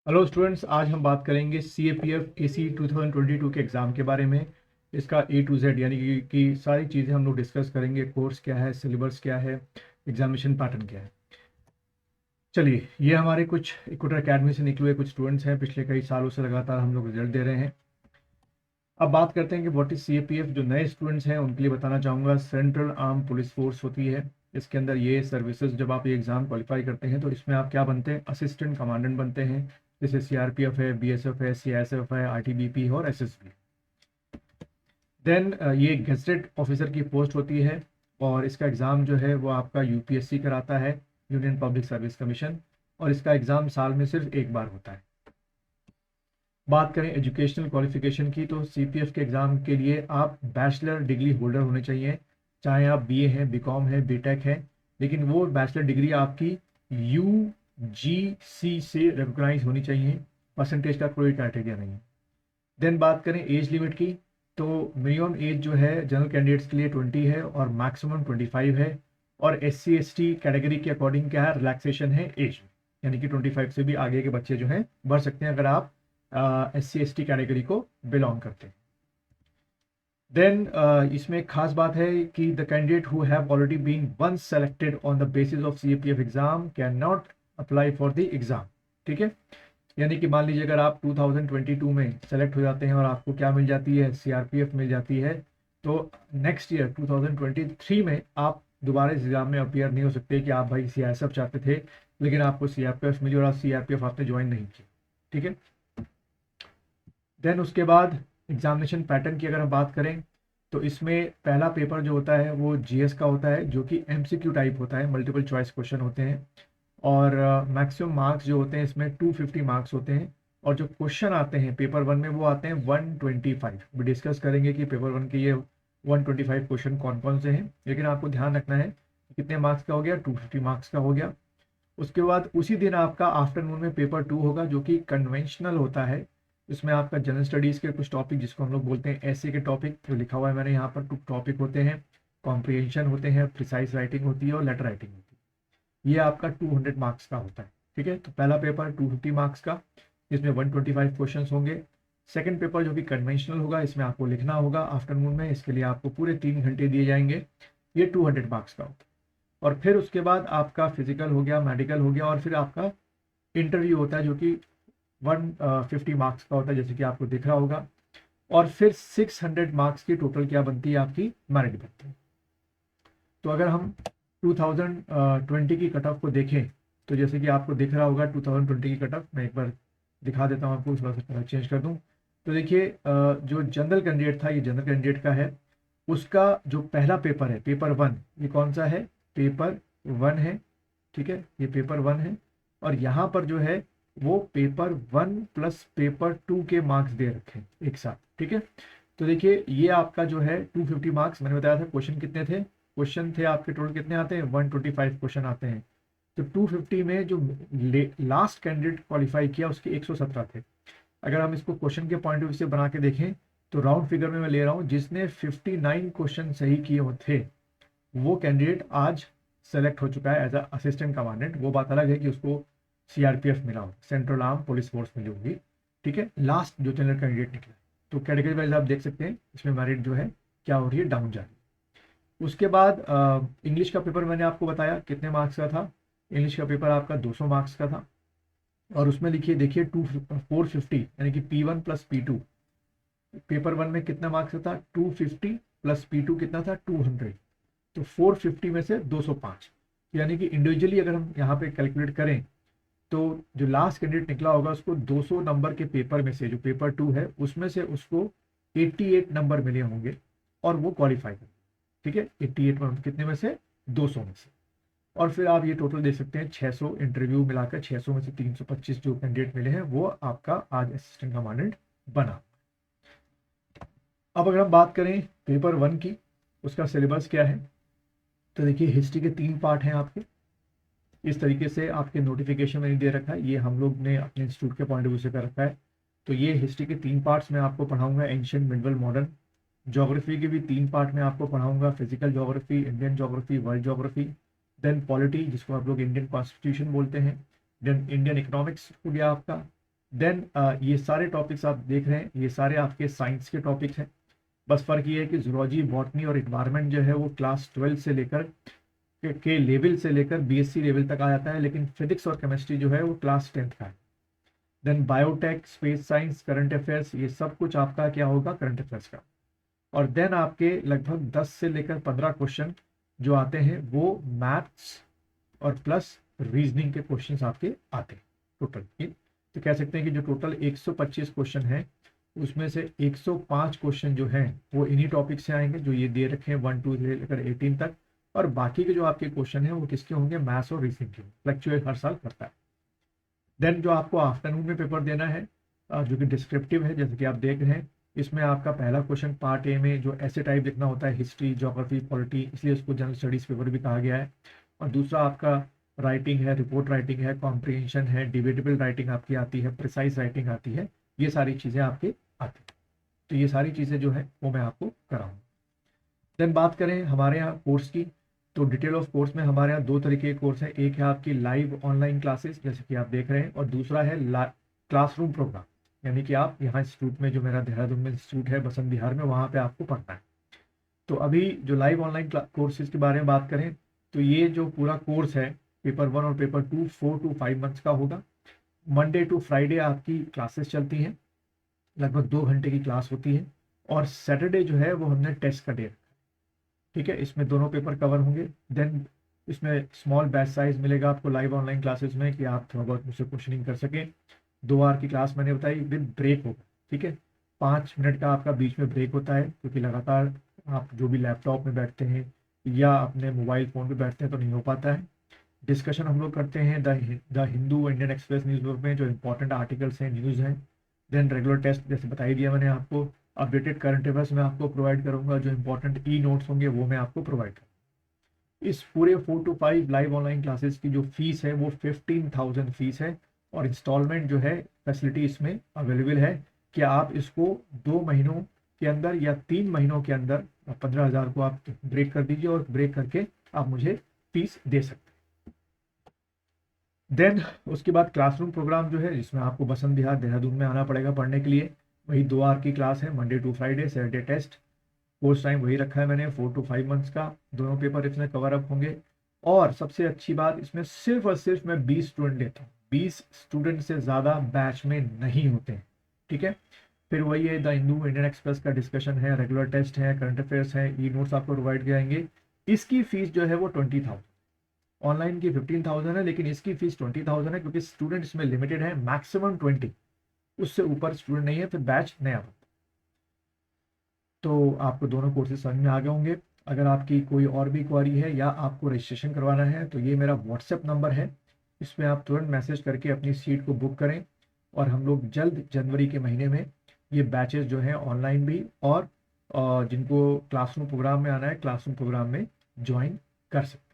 Hello students, आज हम बात करेंगे सी ए पी एफ ए सी 2022 के एग्ज़ाम के बारे में। इसका ए टू जेड यानी कि सारी चीज़ें हम लोग डिस्कस करेंगे। कोर्स क्या है, सिलेबस क्या है, एग्जामिनेशन पैटर्न क्या है। चलिए, ये हमारे कुछ इक्विटर अकेडमी से निकले हुए कुछ स्टूडेंट्स हैं। पिछले कई सालों से लगातार हम लोग रिजल्ट दे रहे हैं। अब बात करते हैं कि what is C A P F. जो नए स्टूडेंट्स हैं उनके लिए बताना चाहूँगा, सेंट्रल आर्म पुलिस फोर्स होती है। इसके अंदर ये सर्विसेज, जब आप ये एग्ज़ाम क्वालिफाई करते हैं तो इसमें आप क्या बनते हैं, असिस्टेंट कमांडेंट बनते हैं। जैसे सी आर पी एफ है, बी एस एफ है, सी एस एफ है, आई टी बी पी और एस एस बी। देन ये गेजेटेड ऑफिसर की पोस्ट होती है और इसका एग्ज़ाम जो है वो आपका यूपीएससी कराता है, यूनियन पब्लिक सर्विस कमीशन। और इसका एग्ज़ाम साल में सिर्फ एक बार होता है। बात करें एजुकेशनल क्वालिफिकेशन की, तो सीपीएफ के एग्ज़ाम के लिए आप बैचलर डिग्री होल्डर होने चाहिए। चाहे आप बीए हैं, बीकॉम है, बीटेक है, लेकिन वो बैचलर डिग्री आपकी यूजीसी से रिकॉग्नाइज होनी चाहिए। परसेंटेज का कोई क्राइटेरिया नहीं है। देन बात करें एज लिमिट की, तो मिनिमम एज जो है जनरल कैंडिडेट्स के लिए 20 है और मैक्सिमम 25 है। और S C S T category के अकॉर्डिंग क्या है, रिलैक्सेशन है एज, यानी कि 25 से भी आगे के बच्चे जो हैं बढ़ सकते हैं अगर आप S C S T category को बिलोंग करते हैं। देन इसमें एक खास बात है कि the candidate who have already been once selected on the basis of C A P F exam can not apply for the exam. ठीक है, यानी कि मान लीजिए अगर आप 2022 में सेलेक्ट हो जाते हैं और आपको क्या मिल जाती है, सीआरपीएफ मिल जाती है, तो नेक्स्ट ईयर 2023 में आप दोबारा इस एग्जाम में अपियर नहीं हो सकते कि आप भाई सीआईएसएफ चाहते थे लेकिन आपको सीआरपीएफ मिली और आप सीआरपीएफ आपने ज्वाइन नहीं किया। ठीक है। देन उसके बाद एग्जामिनेशन पैटर्न की अगर हम बात करें तो इसमें पहला पेपर जो होता है वो जीएस का होता है, जो कि एमसीक्यू टाइप होता है, मल्टीपल चॉइस क्वेश्चन होते हैं। और मैक्सिमम मार्क्स जो होते हैं इसमें 250 मार्क्स होते हैं। और जो क्वेश्चन आते हैं पेपर वन में वो आते हैं 125। भी डिस्कस करेंगे कि पेपर वन के ये 125 क्वेश्चन कौन कौन से हैं, लेकिन आपको ध्यान रखना है कितने मार्क्स का हो गया, 250 मार्क्स का हो गया। उसके बाद उसी दिन आपका आफ्टरनून में पेपर टू होगा, जो कि कन्वेंशनल होता है। इसमें आपका जनरल स्टडीज़ के कुछ टॉपिक, जिसको हम लोग बोलते हैं ऐसे के टॉपिक, जो लिखा हुआ है मैंने यहाँ पर, टॉपिक होते हैं, कॉम्प्रिहेंशन होते हैं, प्रिसाइज राइटिंग होती है और लेटर राइटिंग होती है। ये आपका 200 मार्क्स का होता है। ठीक है, तो पहला पेपर 250 मार्क्स का, जिसमें 125 क्वेश्चन होंगे। सेकंड पेपर जो कि कन्वेंशनल होगा, इसमें आपको लिखना होगा आफ्टरनून में, इसके लिए आपको पूरे 3 घंटे दिए जाएंगे। ये 200 मार्क्स का होता है। और फिर उसके बाद आपका फिजिकल हो गया, मेडिकल हो गया, और फिर आपका इंटरव्यू होता है जो कि 150 मार्क्स का होता है, जैसे कि आपको दिख रहा होगा। और फिर 600 मार्क्स की टोटल क्या बनती है, आपकी मेरिट बनती है। तो अगर हम 2020 की कट ऑफ को देखें तो जैसे कि आपको दिख रहा होगा 2020 की कट ऑफ, मैं एक बार दिखा देता हूँ आपको, थोड़ा सा कलर चेंज कर दूँ। तो देखिए, जो जनरल कैंडिडेट था, ये जनरल कैंडिडेट का है। उसका जो पहला पेपर है, पेपर वन, ये कौन सा है, पेपर वन है। ठीक है, ये पेपर वन है। और यहाँ पर जो है वो paper one plus paper two के मार्क्स दे रखे हैं एक साथ। ठीक है, तो देखिए ये आपका जो है 250 मार्क्स, मैंने बताया था क्वेश्चन कितने थे, क्वेश्चन थे आपके टोटल कितने आते हैं, 125 क्वेश्चन आते हैं। तो 250 में जो लास्ट कैंडिडेट क्वालिफाई किया उसके 117 थे। अगर हम इसको क्वेश्चन के पॉइंट ऑफ व्यू से बना के देखें तो राउंड फिगर में मैं ले रहा हूँ, जिसने 59 क्वेश्चन सही किए थे वो कैंडिडेट आज सेलेक्ट हो चुका है एज अ असिस्टेंट कमांडेंट। वो बात अलग है कि उसको सीआरपीएफ मिला हो, सेंट्रल आर्म पुलिस फोर्स मिली होगी। ठीक है, लास्ट जो जनरल कैंडिडेट निकला। तो कैटेगरी वाइज आप देख सकते हैं इसमें मेरिट जो है क्या हो रही है, डाउन जा रही है। उसके बाद इंग्लिश का पेपर मैंने आपको बताया कितने मार्क्स का था। इंग्लिश का पेपर आपका 200 मार्क्स का था। और उसमें लिखिए, देखिए 450 यानी कि P1 plus P2। Paper one में कितना मार्क्स था, 250 प्लस P2 कितना था, 200। तो 450 में से 205, यानी कि इंडिविजुअली अगर हम यहाँ पे कैलकुलेट करें तो जो लास्ट कैंडिडेट निकला होगा उसको 200 नंबर के पेपर में से, जो पेपर टू है उसमें से उसको 88 नंबर मिले होंगे और वो क्वालिफाई कर। ठीक है, 88 में कितने में से, 200 में से। और फिर आप ये टोटल देख सकते हैं 600 इंटरव्यू मिलाकर 600 में से 325 जो कैंडिडेट मिले हैं वो आपका आज असिस्टेंट कमांडेंट बना। अब अगर हम बात करें पेपर वन की, उसका सिलेबस क्या है, तो देखिए हिस्ट्री के 3 पार्ट हैं आपके। इस तरीके से आपके नोटिफिकेशन में नहीं दे रखा है, ये हम लोग ने अपने इंस्टीट्यूट के पॉइंट ऑफ व्यू से कर रखा है। तो ये हिस्ट्री के 3 पार्ट्स में आपको पढ़ाऊंगा, एंशियंट, मिडवल, मॉडर्न। ज्योग्राफी के भी 3 पार्ट में आपको पढ़ाऊंगा, physical geography, Indian geography, world geography. Then polity, जिसको आप लोग इंडियन कॉन्स्टिट्यूशन बोलते हैं। देन इंडियन इकोनॉमिक्स हो गया आपका। देन ये सारे टॉपिक्स आप देख रहे हैं, ये सारे आपके साइंस के टॉपिक्स हैं। बस फर्क ये है कि जूलॉजी, बॉटनी और इन्वायरमेंट जो है वो क्लास 12 से लेकर के लेवल से लेकर बीएससी लेवल तक आ जाता है, लेकिन फिजिक्स और केमिस्ट्री जो है वो क्लास 10th का है। Then biotech, space science, current affairs, ये सब कुछ आपका क्या होगा, करंट अफेयर्स का। और देन आपके लगभग 10 से लेकर 15 क्वेश्चन जो आते हैं वो मैथ्स और प्लस रीजनिंग के क्वेश्चंस आपके आते हैं टोटल। तो कह सकते हैं कि जो टोटल 125 क्वेश्चन है उसमें से 105 क्वेश्चन जो हैं वो इन्हीं टॉपिक से आएंगे जो ये दे रखे हैं 1 2 से लेकर 18 तक, और बाकी के जो आपके क्वेश्चन हैं वो किसके होंगे, मैथ्स और रीजनिंग के। फ्लक्चुएट हर साल करता है। देन जो आपको आफ्टरनून में पेपर देना है जो कि डिस्क्रिप्टिव है, जैसे कि आप देख रहे हैं, इसमें आपका पहला क्वेश्चन पार्ट ए में जो ऐसे टाइप लिखना होता है, हिस्ट्री, ज्योग्राफी, पॉलिटी, इसलिए उसको जनरल स्टडीज पेपर भी कहा गया है। और दूसरा आपका राइटिंग है, रिपोर्ट राइटिंग है, कॉम्प्रिहेंशन है, डिबेटेबल राइटिंग आपकी आती है, प्रिसाइज राइटिंग आती है, ये सारी चीज़ें आपके आती हैं। तो ये सारी चीज़ें जो है वो मैं आपको कराऊँ। देन बात करें हमारे यहाँ कोर्स की, तो डिटेल ऑफ कोर्स में हमारे यहाँ 2 तरीके के कोर्स हैं। एक है आपकी लाइव ऑनलाइन क्लासेस जैसे कि आप देख रहे हैं, और दूसरा है क्लासरूम प्रोग्राम, यानी कि आप यहाँ इंस्टीट्यूट में, जो मेरा देहरादून में इंस्टीट्यूट है बसंत विहार में, वहाँ पे आपको पढ़ना है। तो अभी जो लाइव ऑनलाइन कोर्सेज के बारे में बात करें तो ये जो पूरा कोर्स है पेपर 1 और पेपर 2 4 to 5 मंथ्स का होगा। मंडे टू फ्राइडे आपकी क्लासेस चलती हैं, लगभग 2 घंटे की क्लास होती है, और सैटरडे जो है वो हमने टेस्ट का डे रखा है। ठीक है, इसमें दोनों पेपर कवर होंगे। देन इसमें स्मॉल बैच साइज मिलेगा आपको लाइव ऑनलाइन क्लासेस में कि आप थोड़ा बहुत मुझसे क्वेश्चनिंग कर सकें। 2 आवर की क्लास मैंने बताई, विद ब्रेक होगा। ठीक है, 5 मिनट का आपका बीच में ब्रेक होता है, क्योंकि लगातार आप जो भी लैपटॉप में बैठते हैं या अपने मोबाइल फ़ोन पे बैठते हैं तो नहीं हो पाता है। डिस्कशन हम लोग करते हैं the Hindu, Indian express newspaper में जो इंपॉर्टेंट आर्टिकल्स हैं, न्यूज़ हैं। देन रेगुलर टेस्ट जैसे बता ही दिया मैंने आपको। अपडेटेड करंट अफेयर्स मैं आपको प्रोवाइड करूंगा, जो इंपॉर्टेंट ई नोट्स होंगे वो मैं आपको प्रोवाइड करूँगा। इस पूरे 4 to 5 लाइव ऑनलाइन क्लासेस की जो फीस है वो 15,000 फीस है, और इंस्टॉलमेंट जो है फैसिलिटी इसमें अवेलेबल है कि आप इसको 2 महीनों के अंदर या 3 महीनों के अंदर 15,000 को आप ब्रेक कर दीजिए, और ब्रेक करके आप मुझे फीस दे सकते हैं। देन उसके बाद क्लासरूम प्रोग्राम जो है, जिसमें आपको बसंत विहार देहरादून में आना पड़ेगा पढ़ने के लिए, वही 2 आवर की क्लास है, Monday to Friday, Saturday test. Course time वही रखा है मैंने 4 to 5 मंथ्स का। दोनों पेपर इसमें कवर अप होंगे, और सबसे अच्छी बात इसमें सिर्फ और सिर्फ मैं 20 स्टूडेंट लेता हूँ। 20 स्टूडेंट से ज़्यादा बैच में नहीं होते हैं। ठीक है, फिर वही है, द हिंदू, इंडियन एक्सप्रेस का डिस्कशन है, रेगुलर टेस्ट है, करंट अफेयर्स है, ई नोट्स आपको प्रोवाइड कराएंगे। इसकी फीस जो है वो 20,000, ऑनलाइन की 15,000 है, लेकिन इसकी फीस 20,000 है, क्योंकि स्टूडेंट इसमें लिमिटेड है, मैक्सिमम 20, उससे ऊपर स्टूडेंट नहीं है, फिर बैच नया बनता। तो आपको दोनों कोर्सेज समझ में आ गए होंगे। अगर आपकी कोई और भी क्वारी है या आपको रजिस्ट्रेशन करवाना है तो ये मेरा व्हाट्सएप नंबर है, इसमें आप तुरंत मैसेज करके अपनी सीट को बुक करें, और हम लोग जल्द जनवरी के महीने में ये बैचेस जो हैं ऑनलाइन भी, और जिनको क्लासरूम प्रोग्राम में आना है क्लासरूम प्रोग्राम में ज्वाइन कर सकते हैं।